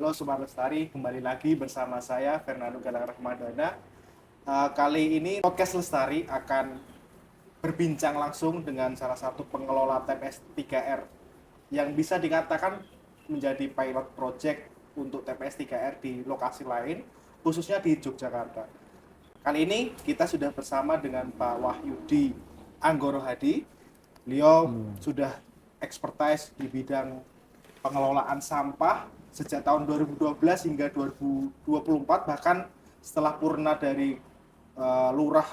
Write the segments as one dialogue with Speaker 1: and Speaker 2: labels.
Speaker 1: Halo Sobat Lestari, kembali lagi bersama saya Fernando Galang Rahmadana. Kali ini podcast Lestari akan berbincang langsung dengan salah satu pengelola TPS 3R yang bisa dikatakan menjadi pilot project untuk TPS 3R di lokasi lain, khususnya di Yogyakarta. Kali ini kita sudah bersama dengan Pak Wahyudi Anggoro Hadi. Beliau sudah expertise di bidang pengelolaan sampah sejak tahun 2012 hingga 2024, bahkan setelah purna dari Lurah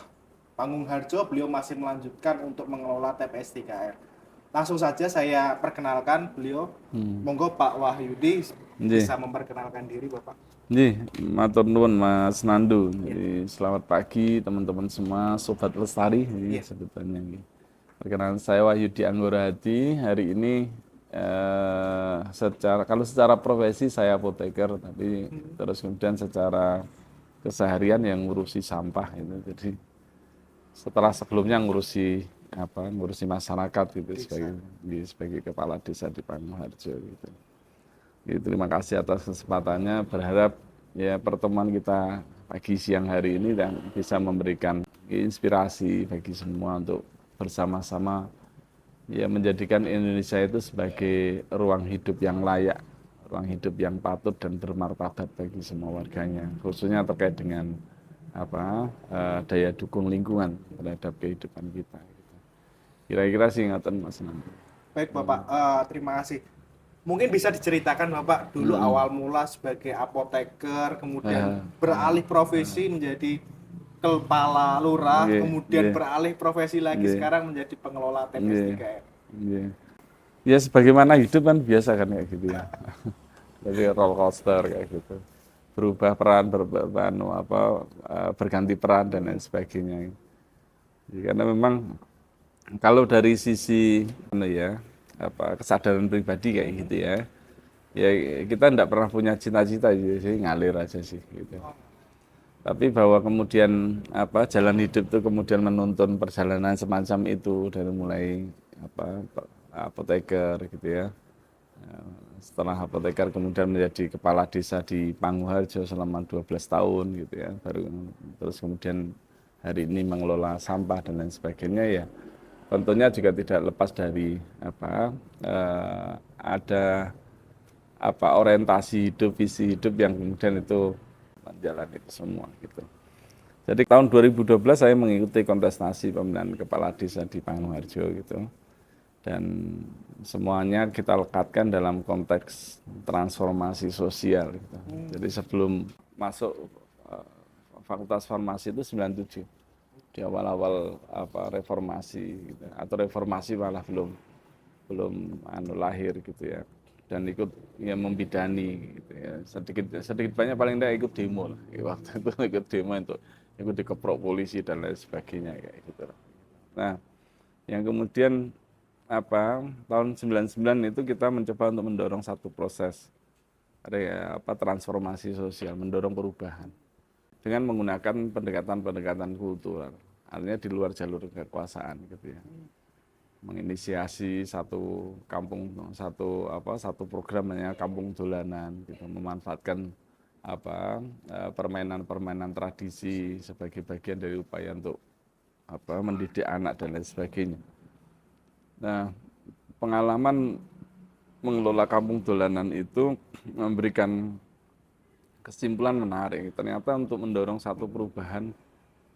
Speaker 1: Pangungharjo, beliau masih melanjutkan untuk mengelola TPS 3R. Langsung saja saya perkenalkan beliau. Monggo Pak Wahyudi
Speaker 2: Nggih,
Speaker 1: bisa memperkenalkan diri Bapak.
Speaker 2: nggih, matur nuwun Mas Nandu. Jadi, selamat pagi teman-teman semua, Sobat Lestari, ini
Speaker 1: Iya.
Speaker 2: sebutannya. Nggih. Perkenalkan saya Wahyudi Anggoro Hadi. Hari ini kalau secara profesi saya apoteker, tapi terus kemudian secara keseharian yang ngurusi sampah itu. Jadi setelah sebelumnya ngurusi masyarakat gitu sebagai kepala desa di Pangharjo gitu. Jadi, terima kasih atas kesempatannya. Berharap ya pertemuan kita pagi siang hari ini dan bisa memberikan inspirasi bagi semua untuk bersama-sama ya menjadikan Indonesia itu sebagai ruang hidup yang layak, ruang hidup yang patut dan bermartabat bagi semua warganya, khususnya terkait dengan daya dukung lingkungan terhadap kehidupan kita. Kira-kira sih ingatan Mas Nanti.
Speaker 1: Baik Bapak, terima kasih. Mungkin bisa diceritakan Bapak dulu
Speaker 2: Mm-mm.
Speaker 1: awal mula sebagai apoteker, kemudian
Speaker 2: Eh,
Speaker 1: beralih profesi menjadi kepala lurah,
Speaker 2: nggih,
Speaker 1: kemudian
Speaker 2: nggih,
Speaker 1: beralih profesi lagi
Speaker 2: nggih,
Speaker 1: sekarang menjadi pengelola TPS
Speaker 2: nggih,
Speaker 1: 3R.
Speaker 2: nggih. Ya sebagaimana hidup kan biasa kan kayak gitu ya. Jadi roller coaster kayak gitu. Berubah peran, berganti peran dan lain sebagainya. Jadi, karena memang kalau dari sisi kesadaran pribadi kayak gitu ya. Ya kita tidak pernah punya cita-cita jadi ngalir aja sih gitu. Tapi bahwa kemudian jalan hidup itu kemudian menuntun perjalanan semacam itu dari mulai apoteker gitu ya. Setelah apoteker kemudian menjadi kepala desa di Pangungharjo selama 12 tahun gitu ya. Baru terus kemudian hari ini mengelola sampah dan lain sebagainya ya. Tentunya juga tidak lepas dari ada orientasi hidup, visi hidup yang kemudian itu menjalani itu semua gitu. Jadi tahun 2012 saya mengikuti kontestasi pemilihan kepala desa di Pangungharjo gitu. Dan semuanya kita lekatkan dalam konteks transformasi sosial gitu. Jadi sebelum masuk eh, Fakultas Farmasi itu 97 di awal-awal reformasi gitu. Atau reformasi malah belum belum lahir gitu ya, dan ikut ya membidani gitu ya, sedikit sedikit banyak paling tidak ikut demo lah. Waktu itu ikut demo untuk ikut dikeprok polisi dan lain sebagainya kayak gitu. Nah, yang kemudian tahun 99 itu kita mencoba untuk mendorong satu proses transformasi sosial, mendorong perubahan dengan menggunakan pendekatan-pendekatan kultural, artinya di luar jalur kekuasaan gitu ya, menginisiasi satu program namanya Kampung Dolanan gitu, memanfaatkan permainan-permainan tradisi sebagai bagian dari upaya untuk mendidik anak dan lain sebagainya. Nah, pengalaman mengelola Kampung Dolanan itu memberikan kesimpulan menarik. Ternyata untuk mendorong satu perubahan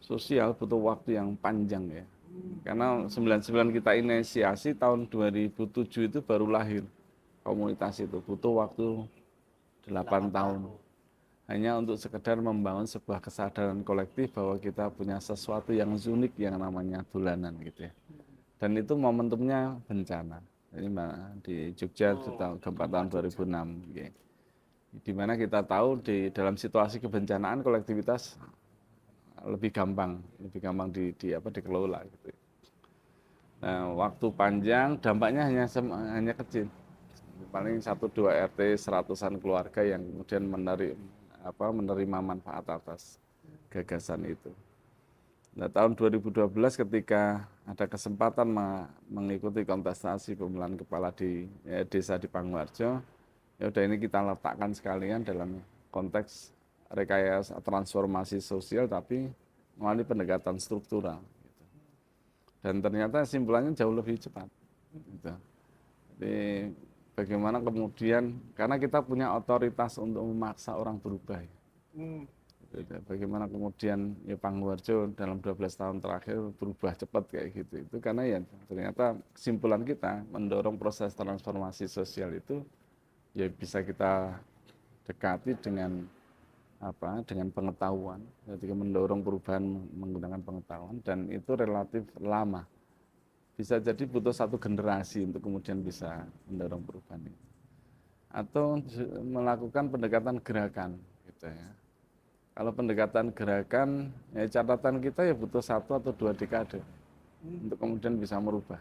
Speaker 2: sosial butuh waktu yang panjang ya. Karena 99 kita inisiasi, tahun 2007 itu baru lahir komunitas itu. Butuh waktu 8 tahun. Hanya untuk sekedar membangun sebuah kesadaran kolektif bahwa kita punya sesuatu yang unik yang namanya dolanan gitu ya. Dan itu momentumnya bencana. Jadi di Jogja gempa tahun 2006. Gitu. Di mana kita tahu di dalam situasi kebencanaan kolektivitas lebih gampang dikelola gitu. Nah, waktu panjang dampaknya hanya kecil. Paling 1-2 RT seratusan keluarga yang kemudian menerima manfaat atas gagasan itu. Nah, tahun 2012 ketika ada kesempatan mengikuti kontestasi pemilihan kepala desa di Pangungharjo, ya udah ini kita letakkan sekalian dalam konteks rekayasa transformasi sosial tapi melalui pendekatan struktural gitu. Dan ternyata simpulannya jauh lebih cepat gitu. Jadi bagaimana kemudian karena kita punya otoritas untuk memaksa orang berubah ya.
Speaker 1: Hmm.
Speaker 2: Gitu. Bagaimana kemudian ya Pangguwarjo dalam 12 tahun terakhir berubah cepat kayak gitu. Itu karena ya ternyata kesimpulan kita mendorong proses transformasi sosial itu ya bisa kita dekati dengan apa? Dengan pengetahuan. Jadi mendorong perubahan menggunakan pengetahuan dan itu relatif lama. Bisa jadi butuh satu generasi untuk kemudian bisa mendorong perubahan itu. Atau melakukan pendekatan gerakan gitu ya. Kalau pendekatan gerakan, ya catatan kita ya butuh 1 atau 2 dekade untuk kemudian bisa merubah.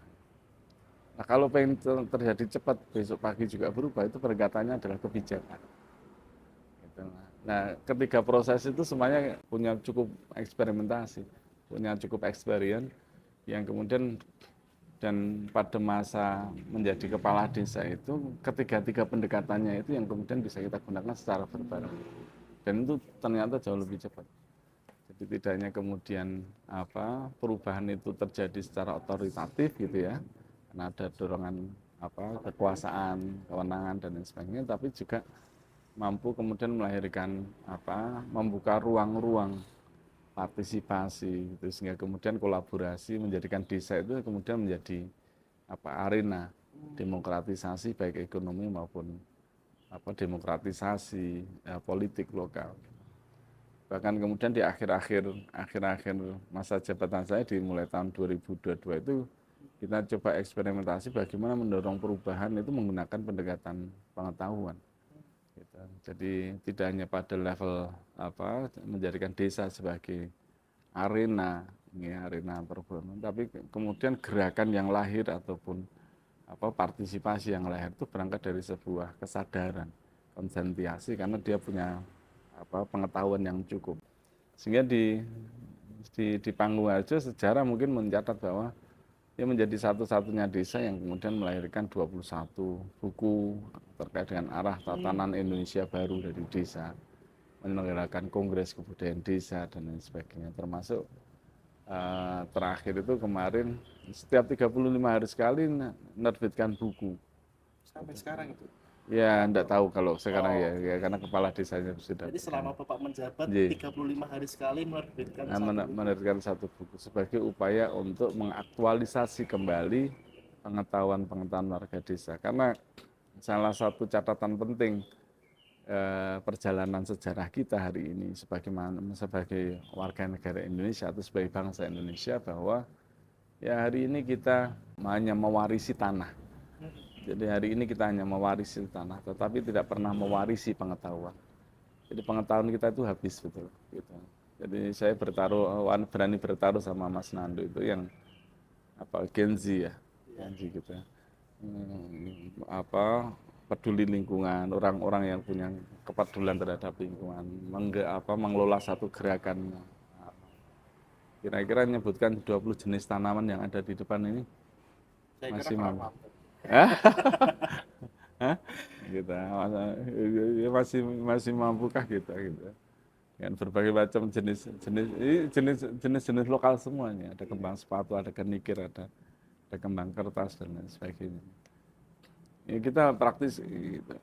Speaker 2: Nah kalau pengen terjadi cepat, besok pagi juga berubah, itu pendekatannya adalah kebijakan. Gitu. Nah ketiga proses itu semuanya punya cukup eksperimentasi, punya cukup experience, yang kemudian dan pada masa menjadi kepala desa itu ketiga-tiga pendekatannya itu yang kemudian bisa kita gunakan secara berbareng. Dan itu ternyata jauh lebih cepat. Jadi tidak hanya kemudian apa perubahan itu terjadi secara otoritatif gitu ya, karena ada dorongan apa kekuasaan, kewenangan dan lain sebagainya, tapi juga mampu kemudian melahirkan apa membuka ruang-ruang partisipasi gitu, sehingga kemudian kolaborasi menjadikan desa itu kemudian menjadi apa arena demokratisasi baik ekonomi maupun apa demokratisasi politik lokal. Bahkan kemudian di akhir-akhir masa jabatan saya di mulai tahun 2022 itu kita coba eksperimentasi bagaimana mendorong perubahan itu menggunakan pendekatan pengetahuan. Gitu. Jadi tidak hanya pada level apa menjadikan desa sebagai arena, ya, arena perubahan, tapi kemudian gerakan yang lahir ataupun apa partisipasi yang lahir itu berangkat dari sebuah kesadaran, konsentrasi karena dia punya apa pengetahuan yang cukup. Sehingga di Pangguwarjo sejarah mungkin mencatat bahwa dia menjadi satu-satunya desa yang kemudian melahirkan 21 buku terkait dengan arah tatanan Indonesia baru dari desa, menyelenggarakan kongres kebudayaan desa dan lain sebagainya, termasuk terakhir itu kemarin setiap 35 hari sekali menerbitkan buku.
Speaker 1: Sampai sekarang itu.
Speaker 2: Ya, enggak tahu kalau sekarang
Speaker 1: Oh,
Speaker 2: ya karena kepala desanya sudah
Speaker 1: jadi selama Bapak menjabat
Speaker 2: Jadi,
Speaker 1: 35 hari sekali menerbitkan satu buku.
Speaker 2: menerbitkan satu buku sebagai upaya untuk mengaktualisasi kembali pengetahuan-pengetahuan warga desa. Karena salah satu catatan penting perjalanan sejarah kita hari ini sebagai warga negara Indonesia atau sebagai bangsa Indonesia bahwa ya hari ini kita hanya mewarisi tanah. Jadi hari ini kita hanya mewarisi tanah, tetapi tidak pernah mewarisi pengetahuan. Jadi pengetahuan kita itu habis betul. Gitu. Jadi saya berani bertaruh sama Mas Nando itu yang apa Gen Z ya, Gen Z gitu. Apa peduli lingkungan, orang-orang yang punya kepedulian terhadap lingkungan, mengelola satu gerakan. Kira-kira menyebutkan 20 jenis tanaman yang ada di depan ini
Speaker 1: Saya kira
Speaker 2: masih
Speaker 1: kurang
Speaker 2: mampu.
Speaker 1: mampu.
Speaker 2: Hah? Gitu. Masih mampukah kita gitu. Dengan berbagai macam jenis lokal semuanya. Ada kembang sepatu, ada kenikir, ada kembang kertas dan lain sebagainya. Ya, kita praktis gitu.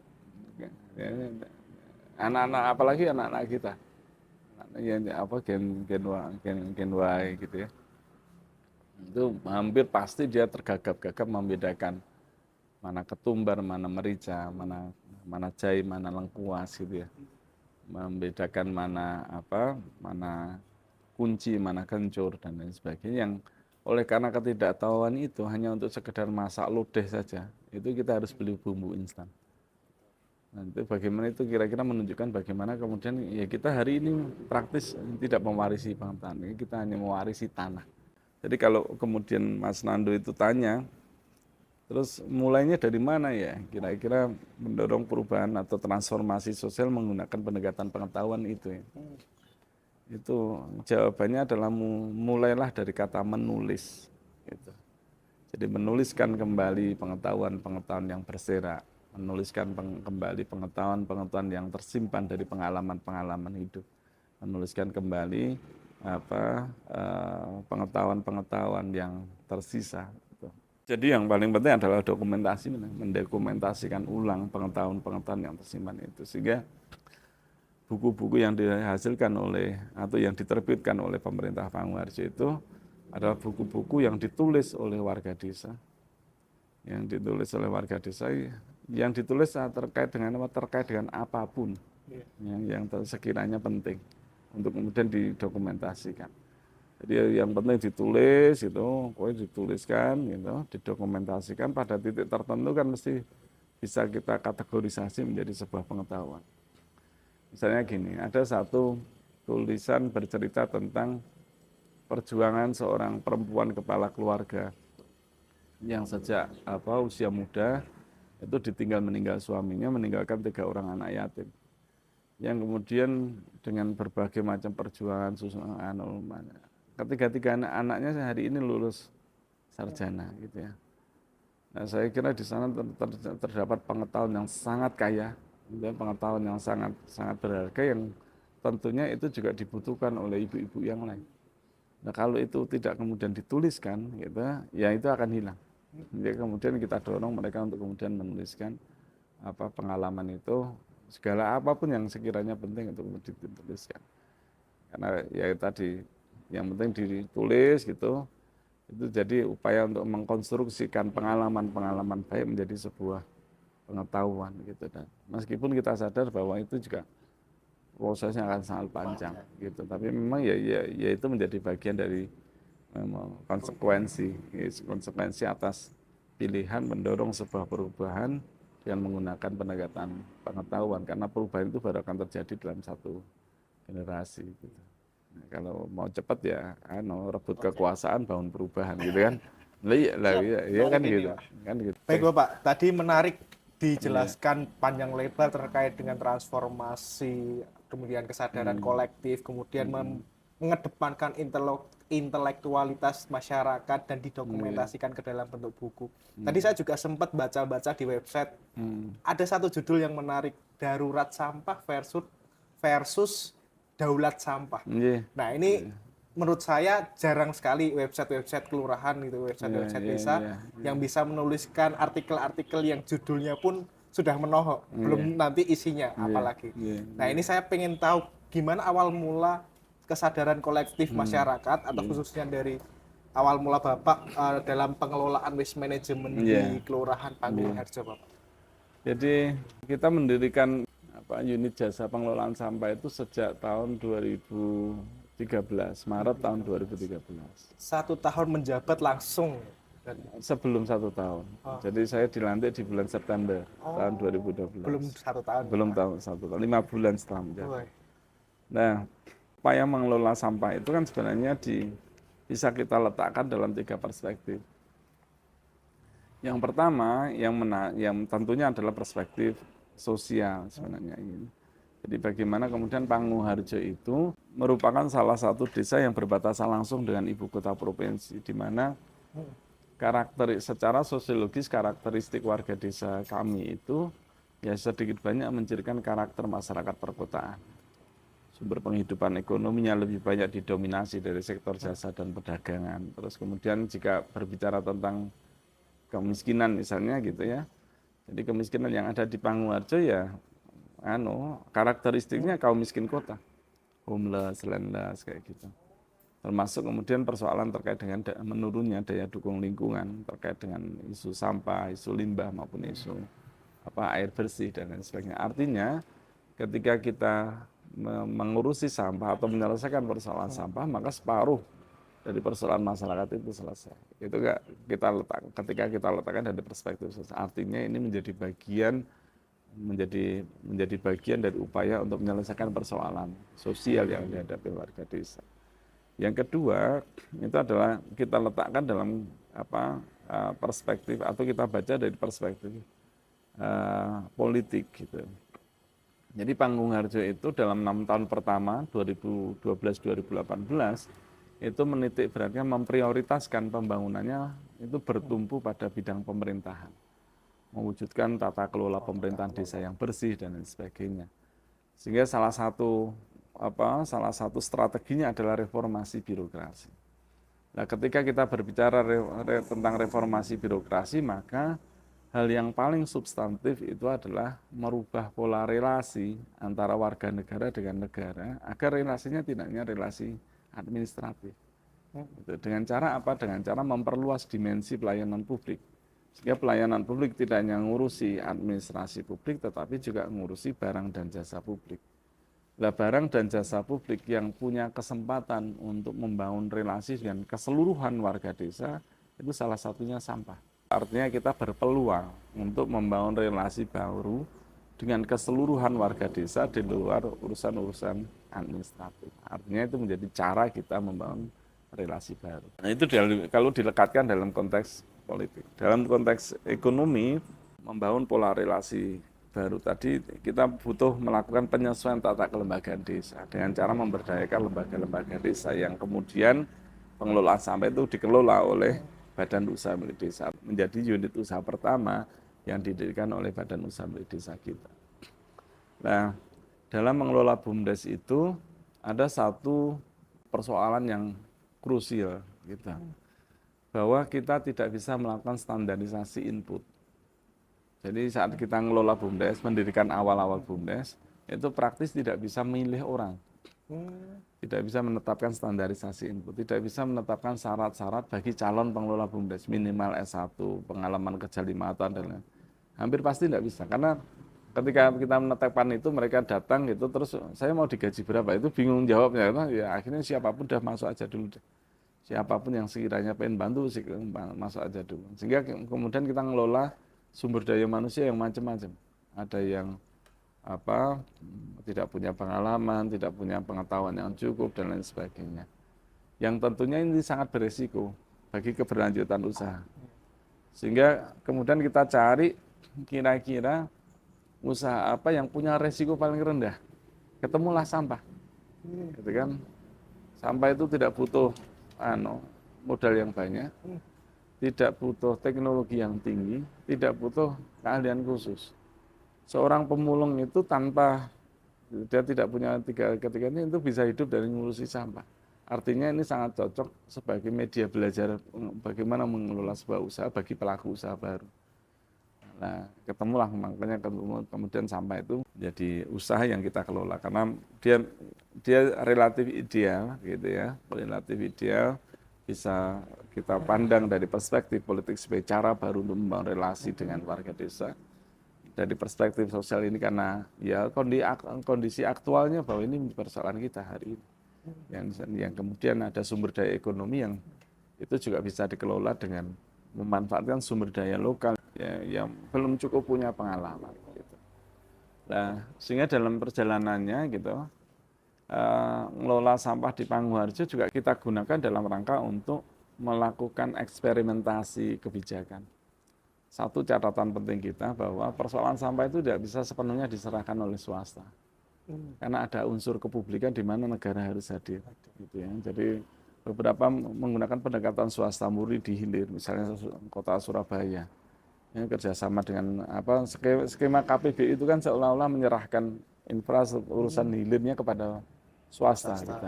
Speaker 2: Ya, anak-anak apalagi anak-anak kita. Yang apa gen Y gitu ya. Itu hampir pasti dia tergagap-gagap membedakan mana ketumbar, mana merica, mana jahe, mana lengkuas gitu ya. Membedakan mana kunci, mana kencur dan lain sebagainya yang oleh karena ketidaktahuan itu hanya untuk sekedar masak lodeh saja, itu kita harus beli bumbu instan. Nanti bagaimana itu kira-kira menunjukkan bagaimana kemudian ya kita hari ini praktis tidak mewarisi pengetahuan, kita hanya mewarisi tanah. Jadi kalau kemudian Mas Nando itu tanya, terus mulainya dari mana ya? Kira-kira mendorong perubahan atau transformasi sosial menggunakan pendekatan pengetahuan itu ya. Itu jawabannya adalah mulailah dari kata menulis gitu. Jadi menuliskan kembali pengetahuan-pengetahuan yang berserak menuliskan kembali pengetahuan-pengetahuan yang tersimpan dari pengalaman-pengalaman hidup, menuliskan kembali pengetahuan-pengetahuan yang tersisa. Gitu. Jadi yang paling penting adalah dokumentasi, mendokumentasikan ulang pengetahuan-pengetahuan yang tersimpan itu, sehingga buku-buku yang dihasilkan oleh atau yang diterbitkan oleh pemerintah Pangungharjo itu adalah buku-buku yang ditulis oleh warga desa, yang ditulis terkait dengan apapun yang sekiranya penting untuk kemudian didokumentasikan. Jadi yang penting ditulis itu, dituliskan gitu, didokumentasikan pada titik tertentu kan mesti bisa kita kategorisasi menjadi sebuah pengetahuan. Misalnya gini, ada satu tulisan bercerita tentang perjuangan seorang perempuan kepala keluarga yang sejak usia muda itu meninggal suaminya, meninggalkan 3 orang anak yatim. Yang kemudian dengan berbagai macam perjuangan ketiga anak-anaknya hari ini lulus sarjana gitu ya. Nah, saya kira di sana terdapat pengetahuan yang sangat kaya, dan pengetahuan yang sangat berharga yang tentunya itu juga dibutuhkan oleh ibu-ibu yang lain. Nah, kalau itu tidak kemudian dituliskan gitu, ya itu akan hilang. Jadi kemudian kita dorong mereka untuk kemudian menuliskan pengalaman itu, segala apapun yang sekiranya penting untuk dituliskan. Karena ya tadi yang penting ditulis gitu, itu jadi upaya untuk mengkonstruksikan pengalaman-pengalaman baik menjadi sebuah pengetahuan gitu. Dan meskipun kita sadar bahwa itu juga prosesnya akan sangat panjang gitu, tapi memang ya itu menjadi bagian dari konsekuensi atas pilihan mendorong sebuah perubahan dengan menggunakan pendekatan pengetahuan, karena perubahan itu baru akan terjadi dalam satu generasi gitu. Nah, kalau mau cepat ya rebut kekuasaan, bangun perubahan gitu kan. Iya kan gitu.
Speaker 1: Baik Bapak, tadi menarik dijelaskan panjang lebar terkait dengan transformasi, kemudian kesadaran kolektif, kemudian mengedepankan intelektualitas masyarakat dan didokumentasikan ke dalam bentuk buku. Tadi saya juga sempat baca-baca di website, ada satu judul yang menarik, Darurat Sampah versus Daulat Sampah. Nah ini menurut saya jarang sekali website-website kelurahan gitu, website-website desa yang bisa menuliskan artikel-artikel yang judulnya pun sudah menohok, belum nanti isinya apalagi. Nah ini saya pengen tahu gimana awal mula kesadaran kolektif masyarakat atau khususnya dari awal mula Bapak dalam pengelolaan waste management di Kelurahan Pangungharjo, Bapak.
Speaker 2: Jadi kita mendirikan unit jasa pengelolaan sampah itu sejak tahun 2013, Maret tahun 2013.
Speaker 1: 1 tahun menjabat langsung?
Speaker 2: Sebelum 1 tahun. Jadi saya dilantik di bulan September tahun 2012.
Speaker 1: Belum 1 tahun?
Speaker 2: Belum tahun 1 tahun, 5 bulan setelah menjabat. Nah, upaya mengelola sampah itu kan sebenarnya bisa kita letakkan dalam 3 perspektif. Yang pertama, yang tentunya adalah perspektif sosial sebenarnya ini. Jadi bagaimana kemudian Pangungharjo itu merupakan salah satu desa yang berbatasan langsung dengan ibu kota provinsi, di mana secara sosiologis karakteristik warga desa kami itu ya sedikit banyak mencirikan karakter masyarakat perkotaan. Sumber penghidupan ekonominya lebih banyak didominasi dari sektor jasa dan perdagangan. Terus kemudian jika berbicara tentang kemiskinan misalnya gitu ya, jadi kemiskinan yang ada di Pangungharjo ya karakteristiknya kaum miskin kota, homeless, landless kayak gitu. Termasuk kemudian persoalan terkait dengan menurunnya daya dukung lingkungan terkait dengan isu sampah, isu limbah maupun isu air bersih dan lain sebagainya. Artinya ketika kita mengurusi sampah atau menyelesaikan persoalan sampah, maka separuh dari persoalan masyarakat itu selesai. Itu ketika kita letakkan dari perspektif sosial. Artinya ini menjadi bagian dari upaya untuk menyelesaikan persoalan sosial yang dihadapi warga desa. Yang kedua, itu adalah kita letakkan dalam perspektif atau kita baca dari perspektif politik gitu. Jadi Pangungharjo itu dalam 6 tahun pertama 2012-2018 itu menitik beratnya memprioritaskan pembangunannya itu bertumpu pada bidang pemerintahan. mewujudkan tata kelola pemerintahan desa yang bersih dan lain sebagainya. Sehingga salah satu strateginya adalah reformasi birokrasi. Nah, ketika kita berbicara tentang reformasi birokrasi, maka hal yang paling substantif itu adalah merubah pola relasi antara warga negara dengan negara agar relasinya tidak hanya relasi administratif. Dengan cara apa? Dengan cara memperluas dimensi pelayanan publik. Sehingga pelayanan publik tidak hanya ngurusi administrasi publik, tetapi juga ngurusi barang dan jasa publik. Nah, barang dan jasa publik yang punya kesempatan untuk membangun relasi dengan keseluruhan warga desa, itu salah satunya sampah. Artinya kita berpeluang untuk membangun relasi baru dengan keseluruhan warga desa di luar urusan-urusan administratif. Artinya itu menjadi cara kita membangun relasi baru. Nah, itu kalau dilekatkan dalam konteks politik. Dalam konteks ekonomi, membangun pola relasi baru tadi, kita butuh melakukan penyesuaian tata kelembagaan desa dengan cara memberdayakan lembaga-lembaga desa yang kemudian pengelolaan sampah itu dikelola oleh badan usaha milik desa, menjadi unit usaha pertama yang didirikan oleh badan usaha milik desa kita. Nah, dalam mengelola BUMDes itu ada satu persoalan yang krusial gitu, bahwa kita tidak bisa melakukan standarisasi input. Jadi saat kita ngelola BUMDes, mendirikan awal-awal BUMDes, itu praktis tidak bisa memilih orang. Tidak bisa menetapkan standarisasi input, tidak bisa menetapkan syarat-syarat bagi calon pengelola BUMDes, minimal S1, pengalaman kerja 5 tahun, dan lain. Hampir pasti tidak bisa, karena ketika kita menetapkan itu, mereka datang gitu, terus saya mau digaji berapa, itu bingung jawabnya, ya akhirnya siapapun udah masuk aja dulu deh. Siapapun yang sekiranya pengen bantu, masuk aja dulu. Sehingga kemudian kita ngelola sumber daya manusia yang macam-macam. Ada yang tidak punya pengalaman, tidak punya pengetahuan yang cukup, dan lain sebagainya. Yang tentunya ini sangat beresiko bagi keberlanjutan usaha. Sehingga kemudian kita cari kira-kira usaha apa yang punya resiko paling rendah. Ketemulah sampah. Gitu kan? Sampah itu tidak butuh modal yang banyak, tidak butuh teknologi yang tinggi, tidak butuh keahlian khusus. Seorang pemulung itu tanpa dia tidak punya ketiga ini itu bisa hidup dari ngurusi sampah. Artinya ini sangat cocok sebagai media belajar bagaimana mengelola sebuah usaha bagi pelaku usaha baru. Nah, ketemulah makanya kemudian sampah itu jadi usaha yang kita kelola karena dia relatif ideal gitu ya, relatif ideal, bisa kita pandang dari perspektif politik sebagai cara baru untuk membangun relasi dengan warga desa. Dari perspektif sosial ini karena ya kondisi aktualnya bahwa ini persoalan kita hari ini. Yang kemudian ada sumber daya ekonomi yang itu juga bisa dikelola dengan memanfaatkan sumber daya lokal ya, yang belum cukup punya pengalaman. Gitu. Nah, sehingga dalam perjalanannya gitu, ngelola sampah di Pangguharjo juga kita gunakan dalam rangka untuk melakukan eksperimentasi kebijakan. Satu catatan penting kita bahwa persoalan sampah itu tidak bisa sepenuhnya diserahkan oleh swasta. Karena ada unsur kepublikan di mana negara harus hadir. Gitu ya. Jadi beberapa menggunakan pendekatan swasta murni di hilir, misalnya kota Surabaya. Ya, kerjasama dengan skema KPB itu kan seolah-olah menyerahkan infrastruktur urusan hilirnya kepada swasta. Gitu.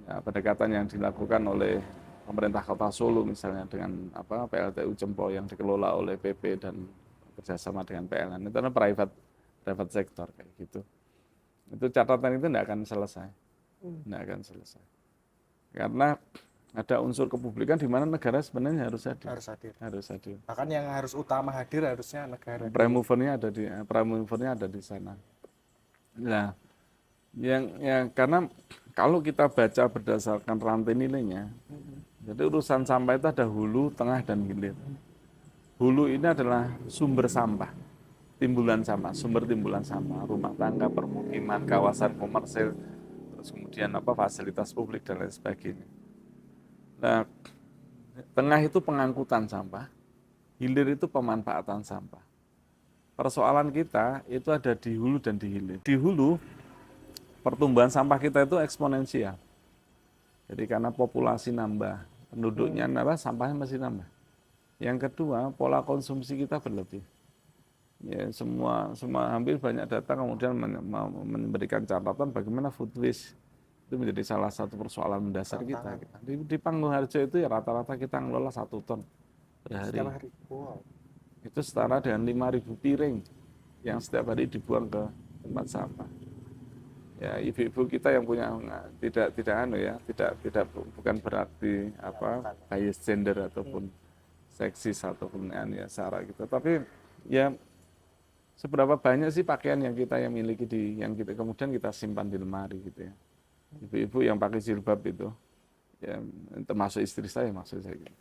Speaker 2: Ya, pendekatan yang dilakukan oleh pemerintah Kota Solo misalnya dengan PLTU Cempo yang dikelola oleh PP dan kerjasama dengan PLN itu adalah private sector kayak gitu. Itu catatan itu tidak akan selesai, karena ada unsur kepublikan di mana negara sebenarnya harus hadir.
Speaker 1: Bahkan yang harus utama hadir harusnya negara.
Speaker 2: Prime-movernya ada di sana. Nah, karena kalau kita baca berdasarkan rantai nilainya, jadi urusan sampah itu ada hulu, tengah, dan hilir. Hulu ini adalah sumber sampah, sumber timbulan sampah, rumah tangga, permukiman, kawasan komersil, terus kemudian fasilitas publik dan lain sebagainya. Nah, tengah itu pengangkutan sampah, hilir itu pemanfaatan sampah. Persoalan kita itu ada di hulu dan di hilir. Di hulu, pertumbuhan sampah kita itu eksponensial. Jadi karena populasi nambah, penduduknya nambah, sampahnya masih nambah. Yang kedua, pola konsumsi kita berlebih. Ya, semua hampir banyak data kemudian memberikan catatan bagaimana food waste itu menjadi salah satu persoalan mendasar kita.
Speaker 1: Tantangan
Speaker 2: Di Panggung Harjo itu ya rata-rata kita ngelola 1 ton per
Speaker 1: setiap
Speaker 2: hari.
Speaker 1: hari. Wow.
Speaker 2: Itu setara dengan 5.000 piring yang setiap hari dibuang ke tempat sampah. Ya, ibu-ibu kita yang punya tidak anu ya, tidak bukan berarti apa bias gender ataupun seksis ataupun ya sara gitu. Tapi ya seberapa banyak sih pakaian yang kita yang miliki yang kita kemudian kita simpan di lemari gitu ya. Ibu-ibu yang pakai jilbab itu ya termasuk istri saya maksud saya gitu.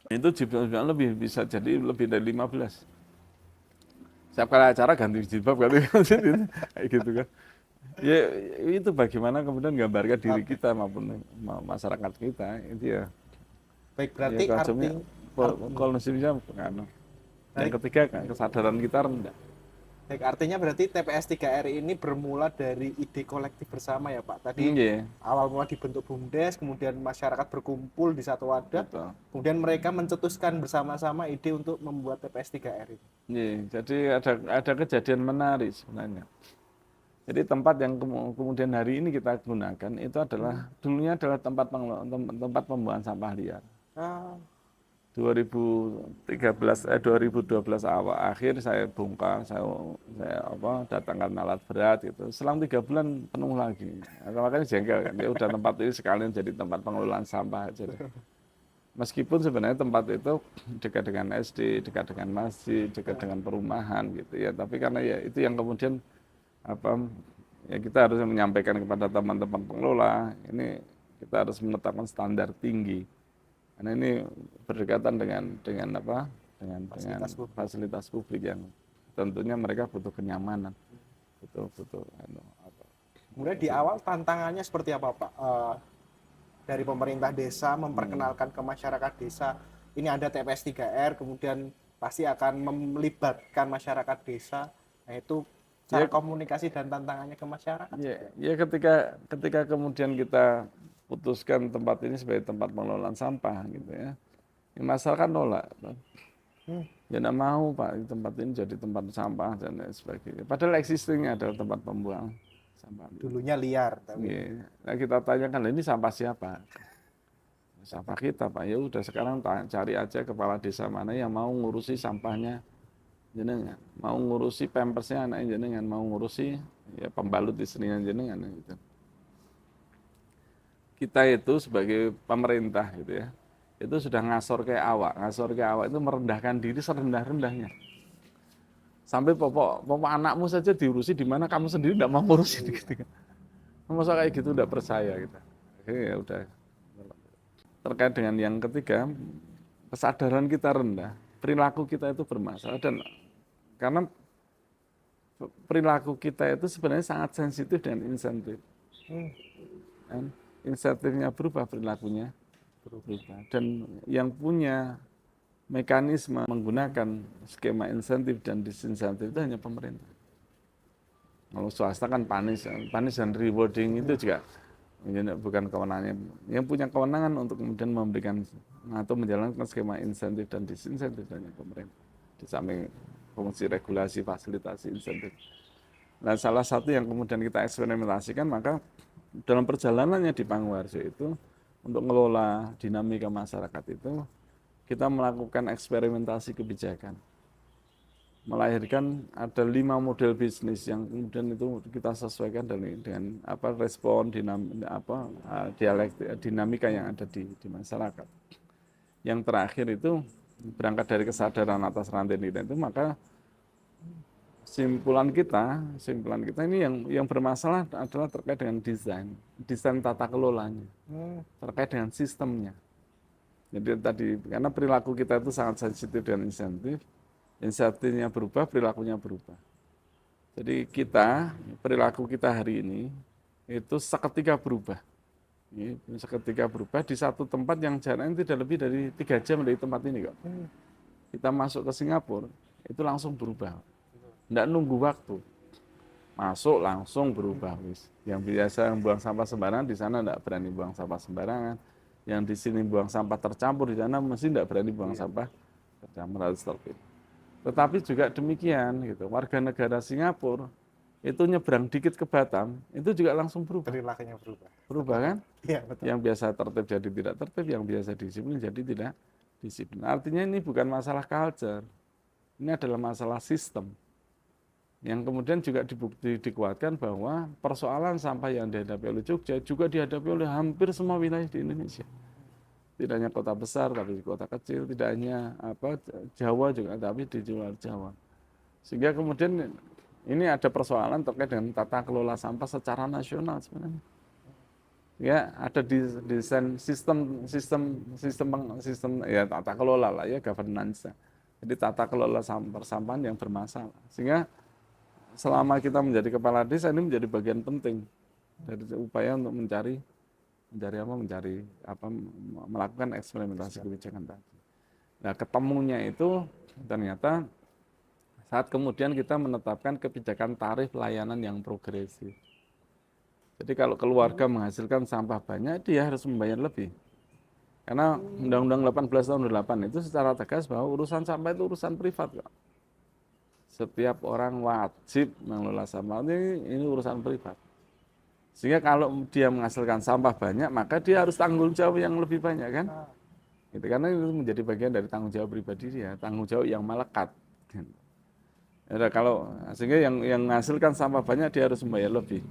Speaker 2: Itu jilbabnya lebih bisa jadi lebih dari 15. Setiap kali acara ganti jilbab ganti kayak gitu kan. Ya itu bagaimana kemudian gambarkan diri kita maupun masyarakat kita itu ya.
Speaker 1: Baik,
Speaker 2: Ya
Speaker 1: berarti
Speaker 2: konsumnya konsumsinya anu. Yang ketiga kan kesadaran kita rendah.
Speaker 1: baik, artinya berarti TPS 3R ini bermula dari ide kolektif bersama ya Pak. Tadi
Speaker 2: Iya,
Speaker 1: awal mula dibentuk BUMDes, kemudian masyarakat berkumpul di satu wadah,
Speaker 2: betul.
Speaker 1: kemudian mereka mencetuskan bersama-sama ide untuk membuat TPS 3R ini.
Speaker 2: Iya, jadi ada kejadian menarik sebenarnya. Jadi tempat yang kemudian hari ini kita gunakan itu adalah dulunya adalah tempat pembuangan sampah liar.
Speaker 1: Ah,
Speaker 2: 2012 awal akhir saya bongkar, saya datangkan alat berat gitu. Selang 3 bulan penuh lagi. Nah, makanya jengkel kan. Ya udah tempat ini sekalian jadi tempat pengelolaan sampah aja deh. Meskipun sebenarnya tempat itu dekat dengan SD, dekat dengan masjid, dekat dengan perumahan gitu ya. Tapi karena ya itu yang kemudian apa ya kita harus menyampaikan kepada teman-teman pengelola ini kita harus menetapkan standar tinggi karena ini berdekatan dengan apa dengan fasilitas publik yang tentunya mereka butuh kenyamanan butuh apa.
Speaker 1: kemudian di awal tantangannya seperti apa Pak? Dari pemerintah desa memperkenalkan ke masyarakat desa ini ada TPS 3R, kemudian pasti akan melibatkan masyarakat desa. Nah itu cara komunikasi dan tantangannya ke masyarakat.
Speaker 2: Ya ketika kemudian kita putuskan tempat ini sebagai tempat pengelolaan sampah gitu ya. Masyarakat nolak. Ya enggak mau Pak, tempat ini jadi tempat sampah dan lain sebagainya. Padahal existingnya adalah tempat pembuangan sampah.
Speaker 1: Dulunya liar. Tapi...
Speaker 2: Ya. Nah, kita tanyakan, ini sampah siapa? Sampah kita Pak. Ya udah sekarang cari aja kepala desa mana yang mau ngurusi sampahnya jenengan, mau ngurusi pampersnya anak jenengan, mau ngurusi ya pembalut istrinya jenengan gitu. Kita itu sebagai pemerintah gitu ya, itu sudah ngasor ke awak itu merendahkan diri serendah-rendahnya. Sampai popok anakmu saja diurusi di mana kamu sendiri tidak mau ngurusin gitu kan. Masa kayak gitu tidak percaya kita. Akhirnya ya udah. Terkait dengan yang ketiga, kesadaran kita rendah, perilaku kita itu bermasalah dan karena perilaku kita itu sebenarnya sangat sensitif dengan insentif. Dan insentifnya berubah, perilakunya berubah. Dan yang punya mekanisme menggunakan skema insentif dan disinsentif itu hanya pemerintah. Kalau swasta kan panis dan rewarding itu juga bukan kewenangannya. Yang punya kewenangan untuk kemudian memberikan atau menjalankan skema insentif dan disinsentif hanya pemerintah. Di samping fungsi regulasi, fasilitasi, insentif. Nah, salah satu yang kemudian kita eksperimentasikan, maka dalam perjalanannya di Panggung Harjo itu, untuk mengelola dinamika masyarakat itu, kita melakukan eksperimentasi kebijakan. Melahirkan ada 5 model bisnis yang kemudian itu kita sesuaikan dengan apa respon dinamika yang ada di masyarakat. Yang terakhir itu berangkat dari kesadaran atas rantai nilai itu, maka simpulan kita ini yang bermasalah adalah terkait dengan desain tata kelolanya, terkait dengan sistemnya. Jadi tadi karena perilaku kita itu sangat sensitif dengan insentifnya berubah, perilakunya berubah. Jadi perilaku kita hari ini itu seketika berubah. Seketika berubah di satu tempat yang jaraknya tidak lebih dari 3 jam dari tempat ini kok. Kita masuk ke Singapura, itu langsung berubah. Tidak nunggu waktu. Masuk langsung berubah. Yang biasa buang sampah sembarangan, di sana tidak berani buang sampah sembarangan. Yang di sini buang sampah tercampur, di sana mesti tidak berani buang sampah per jam harus terbit. Tetapi juga demikian gitu, warga negara Singapura itu nyebrang dikit ke Batam itu juga langsung berubah,
Speaker 1: Perilakunya berubah.
Speaker 2: berubah kan?
Speaker 1: Iya, betul.
Speaker 2: Yang biasa tertib jadi tidak tertib, yang biasa disiplin jadi tidak disiplin. Artinya ini bukan masalah culture, ini adalah masalah sistem. Yang kemudian juga dikuatkan bahwa persoalan sampah yang dihadapi oleh Jogja juga dihadapi oleh hampir semua wilayah di Indonesia. Tidak hanya kota besar, tapi di kota kecil, tidak hanya Jawa juga, tapi di luar Jawa. Sehingga kemudian ini ada persoalan terkait dengan tata kelola sampah secara nasional sebenarnya. Ya, ada desain sistem ya tata kelola lah ya, governance. Jadi tata kelola persampahan yang bermasalah. Sehingga selama kita menjadi kepala desa ini menjadi bagian penting dari upaya untuk mencari melakukan eksperimentasi kebijakan tadi. Nah, ketemunya itu ternyata saat kemudian kita menetapkan kebijakan tarif layanan yang progresif. Jadi kalau keluarga menghasilkan sampah banyak, dia harus membayar lebih. Karena Undang-Undang 18 tahun 8 itu secara tegas bahwa urusan sampah itu urusan privat, kok. Setiap orang wajib mengelola sampah, ini urusan privat. Sehingga kalau dia menghasilkan sampah banyak, maka dia harus tanggung jawab yang lebih banyak kan? Gitu, karena itu menjadi bagian dari tanggung jawab pribadi dia, tanggung jawab yang melekat. Ya, kalau sehingga yang menghasilkan sampah banyak dia harus membayar lebih.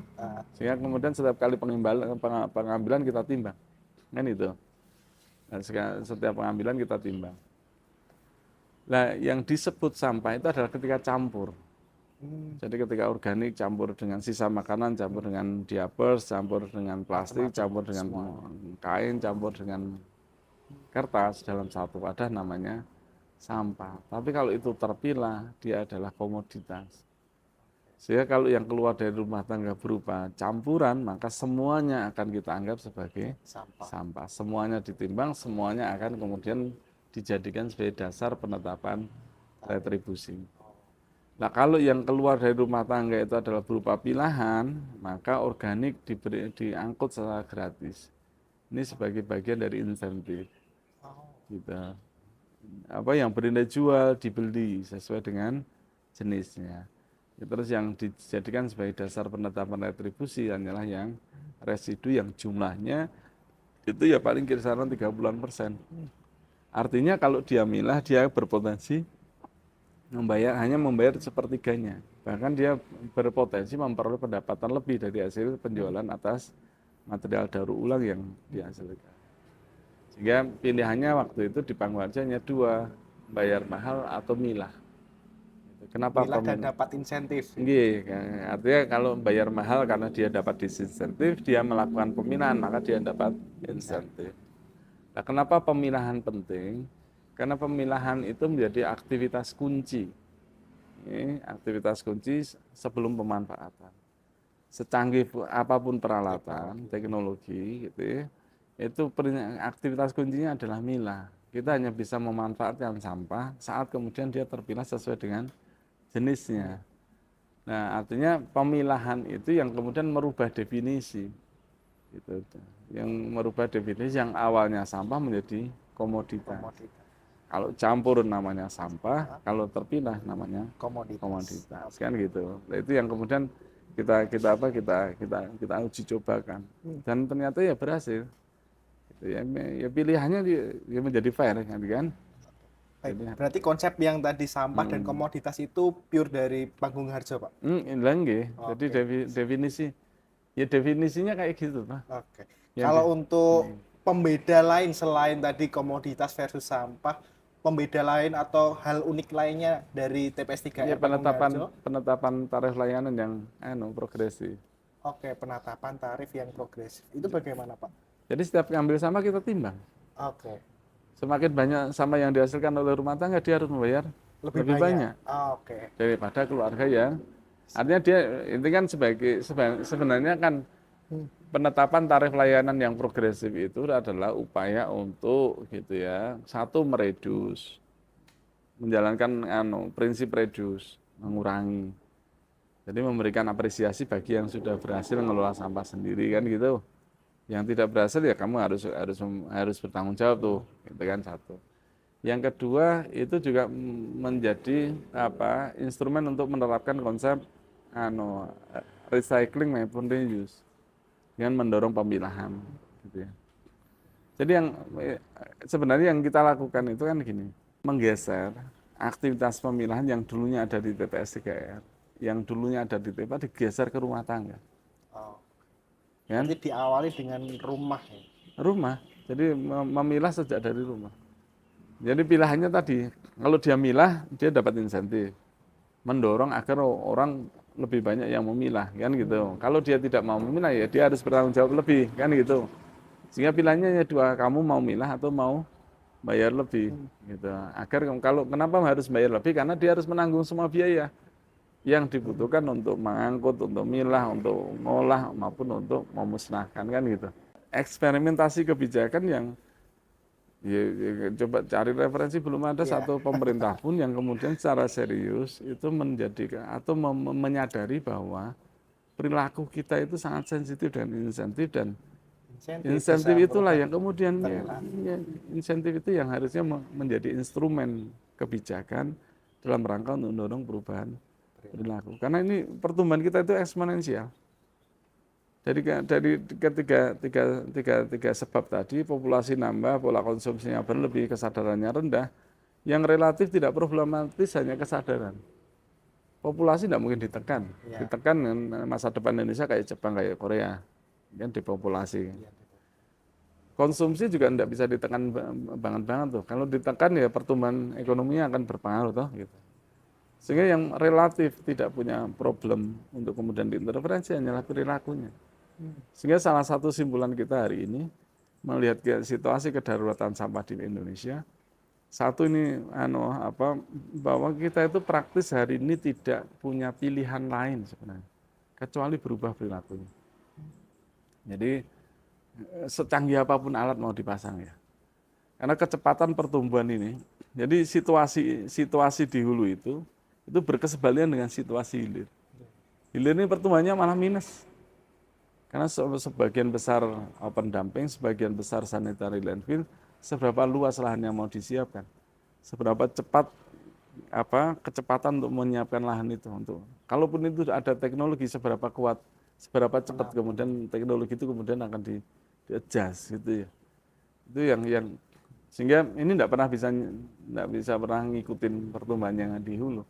Speaker 2: Sehingga kemudian setiap kali pengambilan kita timbang, kan itu. Nah, setiap pengambilan kita timbang. Nah, yang disebut sampah itu adalah ketika campur. Jadi ketika organik campur dengan sisa makanan, campur dengan diapers, campur dengan plastik, campur dengan kain, campur dengan kertas dalam satu wadah namanya sampah. Tapi kalau itu terpilah, dia adalah komoditas. Sehingga kalau yang keluar dari rumah tangga berupa campuran, maka semuanya akan kita anggap sebagai sampah. Semuanya ditimbang, semuanya akan kemudian dijadikan sebagai dasar penetapan retribusi. Nah, kalau yang keluar dari rumah tangga itu adalah berupa pilahan, maka organik diangkut secara gratis. Ini sebagai bagian dari insentif. Gitu. Yang bernilai jual dibeli sesuai dengan jenisnya. Terus yang dijadikan sebagai dasar penetapan retribusi adalah yang residu yang jumlahnya itu ya paling kisaran 30%. Artinya kalau dia milah, dia berpotensi hanya membayar sepertiganya. Bahkan dia berpotensi memperoleh pendapatan lebih dari hasil penjualan atas material daur ulang yang dihasilkan. Sehingga pilihannya waktu itu di Panguraja hanya dua, bayar mahal atau milah. Kenapa
Speaker 1: milah dan dapat insentif?
Speaker 2: Iya, artinya kalau bayar mahal karena dia dapat disinsentif, dia melakukan pemilahan maka dia dapat insentif. Nah, kenapa pemilahan penting? Karena pemilahan itu menjadi aktivitas kunci. Ini aktivitas kunci sebelum pemanfaatan. Secanggih apapun peralatan, teknologi, gitu ya, itu aktivitas kuncinya adalah milah. Kita hanya bisa memanfaatkan sampah saat kemudian dia terpilah sesuai dengan jenisnya. Nah, artinya pemilahan itu yang kemudian merubah definisi. Gitu. Yang merubah definisi yang awalnya sampah menjadi komoditas. Kalau campur namanya sampah, kalau terpilah namanya komoditas. Kan gitu. Nah, itu yang kemudian kita uji cobakan. Dan ternyata ya berhasil. Gitu ya pilihannya dia menjadi fair kan.
Speaker 1: Baik, berarti konsep yang tadi sampah dan komoditas itu pure dari Panggung Harjo, Pak?
Speaker 2: Jadi definisinya kayak gitu, Pak.
Speaker 1: Oke. Kalau untuk pembeda lain selain tadi komoditas versus sampah, pembeda lain atau hal unik lainnya dari TPS 3R Panggung Harjo?
Speaker 2: Penetapan tarif layanan yang progresif.
Speaker 1: Oke, penetapan tarif yang progresif. Itu bagaimana, Pak?
Speaker 2: Jadi setiap ngambil sampah kita timbang.
Speaker 1: Oke.
Speaker 2: Semakin banyak sampah yang dihasilkan oleh rumah tangga, dia harus membayar lebih banyak.
Speaker 1: Oke.
Speaker 2: Daripada keluarga yang artinya dia itu kan sebenarnya kan penetapan tarif layanan yang progresif itu adalah upaya untuk gitu ya, satu menjalankan prinsip reduce, mengurangi. Jadi memberikan apresiasi bagi yang sudah berhasil mengelola sampah sendiri kan gitu. Yang tidak berhasil ya kamu harus bertanggung jawab tuh, gitu kan satu. Yang kedua itu juga menjadi instrumen untuk menerapkan konsep recycling maupun reuse dengan mendorong pemilahan gitu ya. Jadi yang sebenarnya yang kita lakukan itu kan gini, menggeser aktivitas pemilahan yang dulunya ada di TPS 3R, yang dulunya ada di TPA digeser ke rumah tangga.
Speaker 1: Oh.
Speaker 2: Kan?
Speaker 1: Berarti diawali dengan rumah ya.
Speaker 2: Rumah. Jadi memilah sejak dari rumah. Jadi pilihannya tadi, kalau dia milah, dia dapat insentif. Mendorong agar orang lebih banyak yang memilah, kan gitu. Kalau dia tidak mau memilah, ya dia harus bertanggung jawab lebih, kan gitu. Sehingga pilihannya ya dua, kamu mau milah atau mau bayar lebih, gitu. Agar kalau kenapa harus bayar lebih? Karena dia harus menanggung semua biaya yang dibutuhkan untuk mengangkut, untuk milah, untuk ngolah maupun untuk memusnahkan, kan gitu. Eksperimentasi kebijakan yang coba cari referensi, belum ada satu pemerintah pun yang kemudian secara serius itu menjadikan atau menyadari bahwa perilaku kita itu sangat sensitif dengan insentif, dan insentif itulah yang kemudian insentif itu yang harusnya menjadi instrumen kebijakan dalam rangka untuk mendorong perubahan perilaku. Karena ini pertumbuhan kita itu eksponensial. Dari tiga sebab tadi, populasi nambah, pola konsumsinya berlebih, kesadarannya rendah, yang relatif tidak problematis hanya kesadaran. Populasi tidak mungkin ditekan. Ditekan masa depan Indonesia kayak Jepang, kayak Korea, kan depopulasi. Konsumsi juga tidak bisa ditekan banget tuh. Kalau ditekan ya pertumbuhan ekonominya akan berpengaruh toh gitu. Sehingga yang relatif tidak punya problem untuk kemudian diintervensi hanyalah perilakunya. Sehingga salah satu simpulan kita hari ini melihat situasi kedaruratan sampah di Indonesia, satu ini bahwa kita itu praktis hari ini tidak punya pilihan lain sebenarnya kecuali berubah perilakunya. Jadi secanggih apapun alat mau dipasang ya. Karena kecepatan pertumbuhan ini, jadi situasi di hulu itu berkesebalian dengan situasi hilir. Hilir ini pertumbuhannya malah minus. Karena sebagian besar open dumping, sebagian besar sanitary landfill, seberapa luas lahan yang mau disiapkan, seberapa cepat kecepatan untuk menyiapkan lahan itu, kalaupun itu ada teknologi, seberapa kuat, seberapa cepat kemudian teknologi itu kemudian akan di-adjust gitu ya. Itu yang sehingga ini tidak bisa pernah ngikutin pertumbuhan yang di hulu.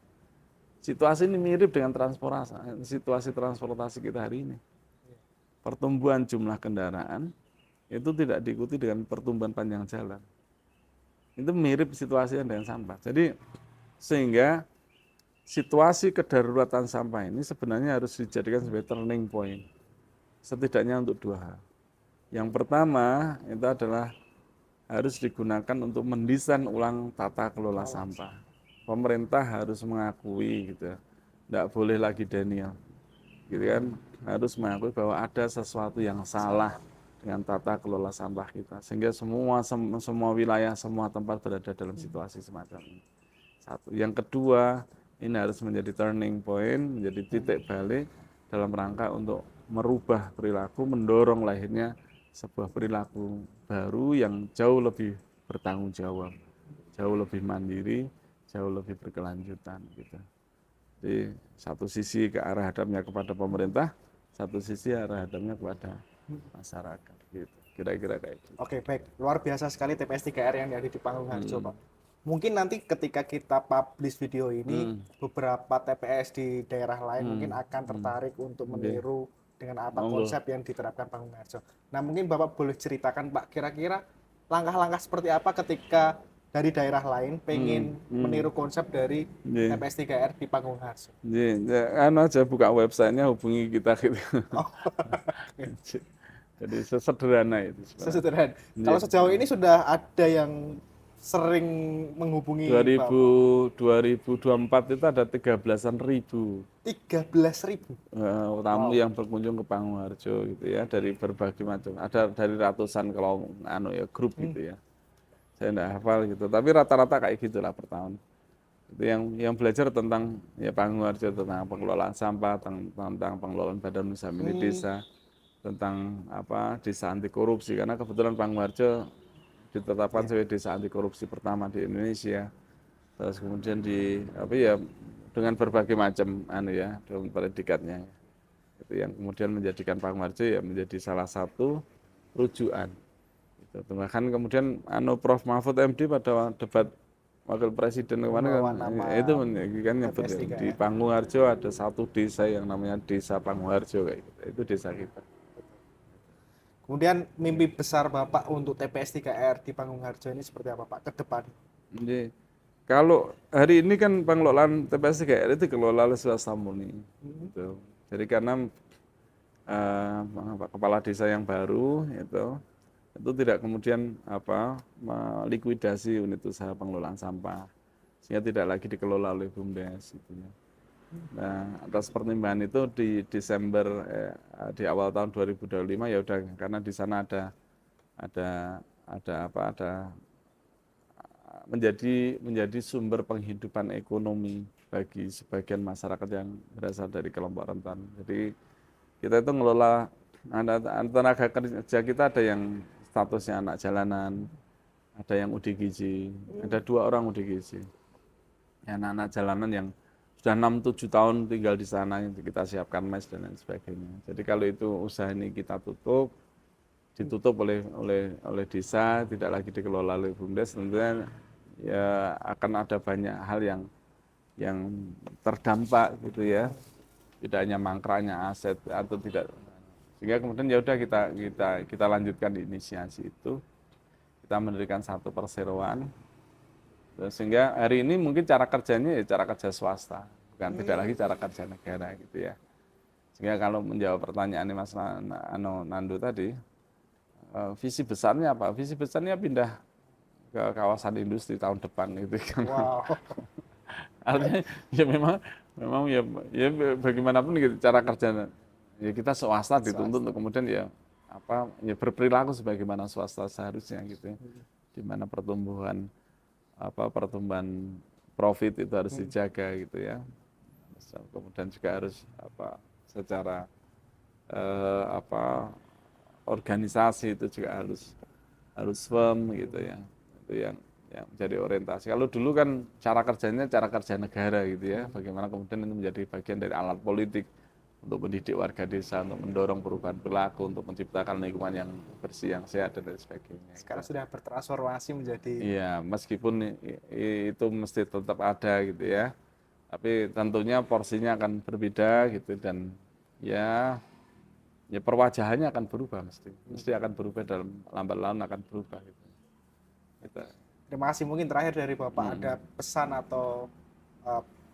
Speaker 2: Situasi ini mirip dengan situasi transportasi kita hari ini. Pertumbuhan jumlah kendaraan itu tidak diikuti dengan pertumbuhan panjang jalan. Itu mirip situasi dengan sampah. Jadi sehingga situasi kedaruratan sampah ini sebenarnya harus dijadikan sebagai turning point. Setidaknya untuk dua hal. Yang pertama itu adalah harus digunakan untuk mendesain ulang tata kelola sampah. Pemerintah harus mengakui gitu. Tidak boleh lagi denial. Gitu kan, harus mengakui bahwa ada sesuatu yang salah dengan tata kelola sampah kita, sehingga semua wilayah, semua tempat berada dalam situasi semacam ini. Satu. Yang kedua, ini harus menjadi turning point, menjadi titik balik dalam rangka untuk merubah perilaku, mendorong lahirnya sebuah perilaku baru yang jauh lebih bertanggung jawab, jauh lebih mandiri, jauh lebih berkelanjutan gitu. Jadi satu sisi ke arah hadapnya kepada pemerintah, satu sisi arah hadapnya kepada masyarakat gitu. Kira-kira kayak gitu.
Speaker 1: Oke, baik. Luar biasa sekali TPS 3R yang ada di Panggung-Harjo, Pak. Mungkin nanti ketika kita publish video ini, beberapa TPS di daerah lain mungkin akan tertarik untuk meniru dengan apa konsep yang diterapkan Panggung-Harjo. Nah, mungkin Bapak boleh ceritakan, Pak, kira-kira langkah-langkah seperti apa ketika dari daerah lain pengen meniru konsep dari TPS 3R di Panggung-Harjo.
Speaker 2: Aja buka websitenya, hubungi kita gitu. Jadi sesederhana itu.
Speaker 1: Sesederhana. Kalau sejauh ini sudah ada yang sering menghubungi
Speaker 2: 2024 itu ada 13-an ribu.
Speaker 1: 13.000
Speaker 2: tamu yang berkunjung ke Panggung-Harjo gitu ya, dari berbagai macam. Ada dari ratusan kalau grup gitu ya. Saya tidak hafal gitu, tapi rata-rata kayak gitulah per tahun. Itu yang belajar tentang ya Panggung-Harjo, tentang pengelolaan sampah, tentang pengelolaan badan usaha milik desa, tentang desa anti korupsi, karena kebetulan Panggung-Harjo ditetapkan sebagai desa anti korupsi pertama di Indonesia. Terus kemudian dengan berbagai macam dengan predikatnya. Itu yang kemudian menjadikan Panggung Harjo menjadi salah satu rujukan. Gitu. Bahkan kemudian Prof Mahfud MD pada debat wakil presiden kemarin itu kan nyebut di Panggung Harjo ada satu desa yang namanya Desa Panggung Harjo kayak gitu. Itu desa kita.
Speaker 1: Kemudian mimpi besar Bapak untuk TPS 3R di Panggung Harjo ini seperti apa Pak ke depan?
Speaker 2: Jadi, kalau hari ini kan pengelolaan TPS 3R itu dikelola oleh swasta murni. Gitu. Jadi karena kepala desa yang baru itu tidak kemudian melikuidasi unit usaha pengelolaan sampah sehingga tidak lagi dikelola oleh BUMDes gitu ya. Nah, atas pertimbangan itu di Desember di awal tahun 2025 ya udah karena di sana ada menjadi sumber penghidupan ekonomi bagi sebagian masyarakat yang berasal dari kelompok rentan. Jadi kita itu ngelola tenaga kerja kita ada yang statusnya anak jalanan, ada yang UDGJ, ada 2 orang UDGJ. Anak-anak jalanan yang sudah 6-7 tahun tinggal di sana, kita siapkan mes dan lain sebagainya. Jadi kalau itu usaha ini kita ditutup oleh desa, tidak lagi dikelola oleh BUMDes, tentunya ya akan ada banyak hal yang terdampak gitu ya. Tidak hanya mangkraknya aset atau tidak, sehingga kemudian ya udah kita lanjutkan di inisiasi itu, kita mendirikan satu perseroan, sehingga hari ini mungkin cara kerjanya ya cara kerja swasta, bukan tidak lagi cara kerja negara gitu ya. Sehingga kalau menjawab pertanyaannya Mas Nando tadi, visi besarnya apa? Visi besarnya pindah ke kawasan industri tahun depan gitu kan.
Speaker 1: Wow.
Speaker 2: Artinya ya memang ya bagaimanapun gitu, cara kerja ya kita swasta dituntut untuk kemudian ya berperilaku sebagaimana swasta seharusnya gitu ya. Di mana pertumbuhan profit itu harus dijaga gitu ya. Kemudian juga harus secara organisasi itu juga harus firm gitu ya. Itu yang menjadi orientasi. Kalau dulu kan cara kerjanya cara kerja negara gitu ya, bagaimana kemudian itu menjadi bagian dari alat politik untuk mendidik warga desa, untuk mendorong perubahan perilaku, untuk menciptakan lingkungan yang bersih, yang sehat dan lain sebagainya.
Speaker 1: Sekarang sudah bertransformasi menjadi.
Speaker 2: Iya, meskipun itu mesti tetap ada gitu ya, tapi tentunya porsinya akan berbeda gitu dan ya perwajahannya akan berubah mesti akan berubah dalam lambat laun akan berubah gitu.
Speaker 1: Terima kasih. Mungkin terakhir dari Bapak ada pesan atau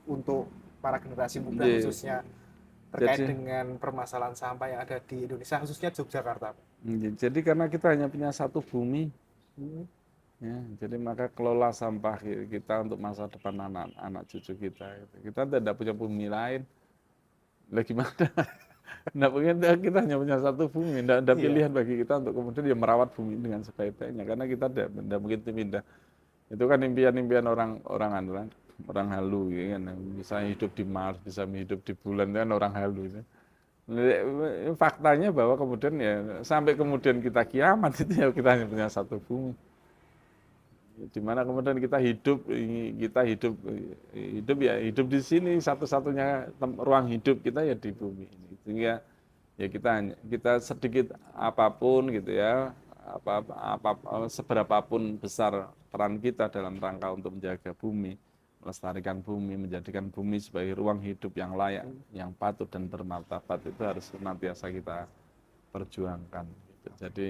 Speaker 1: untuk para generasi muda khususnya terkait dengan permasalahan sampah yang ada di Indonesia khususnya Yogyakarta.
Speaker 2: Jadi karena kita hanya punya satu bumi, ya, jadi maka kelola sampah kita untuk masa depan anak cucu kita. Kita tidak punya bumi lain. Lah gimana? Kita hanya punya satu bumi, tidak ada pilihan bagi kita untuk kemudian merawat bumi dengan sebaik-baiknya karena kita tidak mungkin pindah. Itu kan impian-impian orang halu ya kan, bisa hidup di Mars, bisa hidup di bulan, kan orang halu ya. Faktanya bahwa kemudian ya sampai kemudian kita kiamat itu ya kita hanya punya satu bumi. Di mana kemudian kita hidup di sini, satu-satunya ruang hidup kita ya di bumi ini. Sehingga ya kita sedikit apapun gitu ya, seberapapun besar peran kita dalam rangka untuk menjaga bumi, melestarikan bumi, menjadikan bumi sebagai ruang hidup yang layak, yang patut dan bermartabat, itu harus senantiasa kita perjuangkan. Gitu. Jadi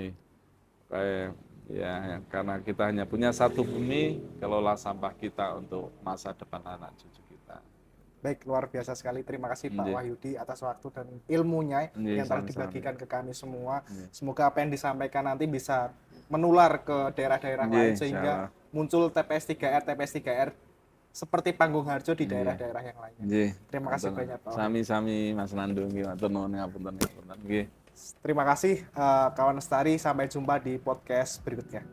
Speaker 2: karena kita hanya punya satu bumi, kelola sampah kita untuk masa depan anak cucu kita.
Speaker 1: Baik, luar biasa sekali. Terima kasih Pak Wahyudi atas waktu dan ilmunya yang telah dibagikan ke kami semua. Semoga apa yang disampaikan nanti bisa menular ke daerah-daerah lain sehingga muncul TPS 3R seperti Panggung Harjo di daerah-daerah yang lainnya. Terima kasih banyak Pak.
Speaker 2: Sami-sami Mas Nando nggih, matur nuwun ngapunten.
Speaker 1: Terima kasih kawan Lestari, sampai jumpa di podcast berikutnya.